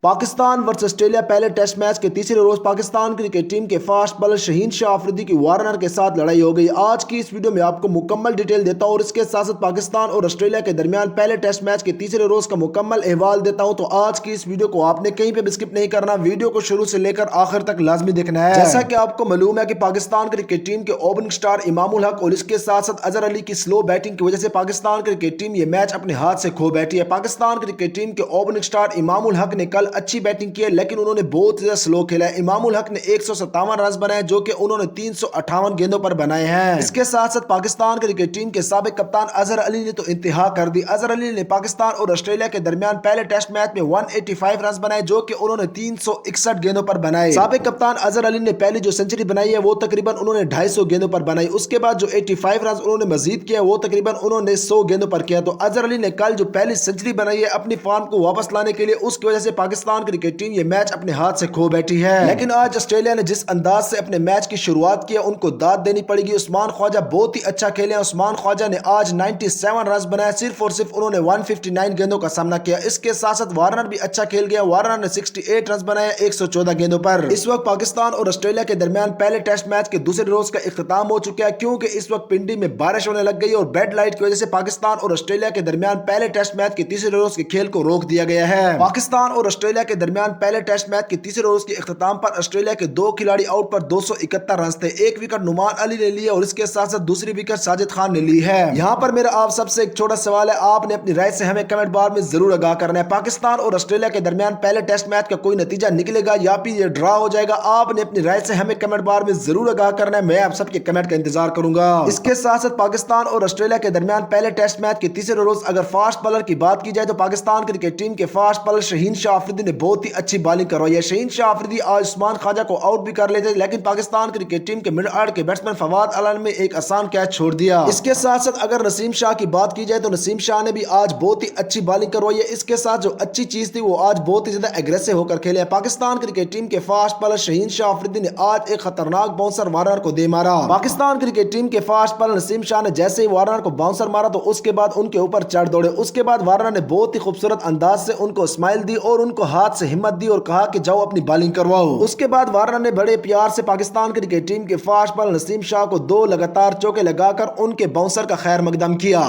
Pakistan versus Australia پہلے test match کے تیسرے روز پاکستان کرکٹ ٹیم کے فاسٹ بالر شہین شاہ آفریدی کی وارنر کے ساتھ لڑائی ہو گئی۔ آج کی اس ویڈیو میں آپ کو مکمل ڈیٹیل دیتا ہوں اور اس کے ساتھ ساتھ پاکستان اور آسٹریلیا کے درمیان پہلے ٹیسٹ میچ کے تیسرے روز کا مکمل احوال دیتا ہوں، تو آج کی اس ویڈیو کو آپ نے کہیں پہ بھی اسکپ نہیں کرنا، ویڈیو کو شروع سے لے کر آخر تک لازمی دیکھنا ہے۔ جیسا کہ آپ کو معلوم ہے کہ پاکستان کرکٹ ٹیم کے اوپننگ سٹار امام الحق اور اس کے ساتھ ساتھ اظہر علی کی سلو بیٹنگ کی وجہ سے پاکستان کرکٹ ٹیم یہ میچ اپنے ہاتھ سے کھو بیٹھی ہے۔ پاکستان کرکٹ ٹیم کے اوپننگ سٹار امام الحق نے کل اچھی بیٹنگ کی ہے، لیکن انہوں نے بہت زیادہ سلو کھیلا ہے۔ امام الحق نے 157 رنز بنائے جو کہ انہوں نے 358 گیندوں پر بنائے ہیں۔ اس کے ساتھ ساتھ پاکستان کرکٹ ٹیم کے سابق کپتان اظہر علی نے تو انتہا کر دی۔ اظہر علی نے پاکستان اور آسٹریلیا کے درمیان پہلے ٹیسٹ میچ میں 185 رنز بنائے جو کہ انہوں نے 361 گیندوں پر بنائے۔ سابق کپتان اظہر علی نے پہلی جو سنچری بنائی ہے وہ تقریباً انہوں نے 250 گیندوں پر بنائی۔ اس کے بعد جو 85 رنز انہوں نے مزید کیا وہ تقریباً انہوں نے 100 گیندوں پر کیا۔ تو اظہر علی نے کل جو پہلی سنچری بنائی ہے اپنی فارم کو واپس لانے کے لیے، اس کی وجہ سے پاکستان کرکٹ ٹیم یہ میچ اپنے ہاتھ سے کھو بیٹھی ہے۔ لیکن آج آسٹریلیا نے جس انداز سے اپنے میچ کی شروعات کی ہے ان کو داد دینی پڑے گی۔ عثمان خواجہ بہت ہی اچھا کھیلے ہیں۔ عثمان خواجہ نے آج 97 رنز بنایا، صرف اور صرف انہوں نے 159 گیندوں کا سامنا کیا۔ اس کے ساتھ ساتھ وارنر بھی اچھا کھیل گیا، وارنر نے 68 رنز بنایا 114 گیندوں پر۔ اس وقت پاکستان اور آسٹریلیا کے درمیان پہلے ٹیسٹ میچ کے دوسرے روز کا اختتام ہو چکا ہے، کیونکہ اس وقت پنڈی میں بارش ہونے لگ گئی اور بیڈ لائٹ کی وجہ سے پاکستان اور آسٹریلیا کے درمیان پہلے ٹیسٹ میچ کے تیسرے روز کے کھیل کو روک دیا گیا ہے۔ پاکستان اور آسٹریلیا کے درمیان پہلے ٹیسٹ میچ کے تیسرے روز کے اختتام پر آسٹریلیا کے دو کھلاڑی آؤٹ پر 271 رنز تھے۔ ایک وکٹ نعمان علی نے لی اور اس کے ساتھ ساتھ دوسری وکٹ ساجد خان نے لی ہے۔ یہاں پر میرا آپ سب سے ایک چھوٹا سوال ہے، آپ نے اپنی رائے سے ہمیں کمنٹ بار میں ضرور آگاہ کرنا ہے۔ پاکستان اور آسٹریلیا کے درمیان پہلے ٹیسٹ میچ کا کوئی نتیجہ نکلے گا یا پھر یہ ڈرا ہو جائے گا؟ آپ نے اپنی رائے سے ہمیں کمنٹ بار میں ضرور آگاہ کرنا ہے، میں آپ سب کے کمنٹ کا انتظار کروں گا۔ اس کے ساتھ ساتھ پاکستان اور آسٹریلیا کے درمیان پہلے ٹیسٹ میچ کے تیسرے روز اگر فاسٹ بالر کی بات کی جائے تو پاکستان کرکٹ ٹیم کے فاسٹ بالر شہین شاہ آفریدی نے بہت ہی اچھی بالنگ کروائی ہے۔ شہین شاہ آفریدی آج عثمان خواجہ کو آؤٹ بھی کر لیتے لیکن پاکستان کرکٹ ٹیم کے مڈ آرڈر کے بیٹسمین فواد علم نے ایک آسان کیچ چھوڑ دیا۔ اس کے ساتھ ساتھ اگر نسیم شاہ کی بات کی جائے تو نسیم شاہ نے بھی آج بہت ہی اچھی بالنگ کروائی ہے۔ اس کے ساتھ جو اچھی چیز تھی وہ آج بہت ہی زیادہ ایگریسو ہو کر کھیلے ہیں۔ پاکستان کرکٹ ٹیم کے فاسٹ بالر شہین شاہ آفریدی نے آج ایک خطرناک باؤنسر وارنر کو دے مارا۔ پاکستان کرکٹ ٹیم کے فاسٹ بالر نسیم شاہ نے جیسے ہی وارنر کو باؤنسر مارا تو اس کے بعد ان کے اوپر چڑھ دوڑے۔ اس کے بعد وارنر نے بہت ہی خوبصورت انداز سے ان کو اسمائل دی اور ان کو ہاتھ سے ہمت دی اور کہا کہ جاؤ اپنی بالنگ کرواؤ۔ اس کے بعد وارنر نے بڑے پیار سے پاکستان کرکٹ ٹیم کے فاسٹ بالر نسیم شاہ کو 2 لگاتار چوکے لگا کر ان کے باؤنسر کا خیر مقدم کیا۔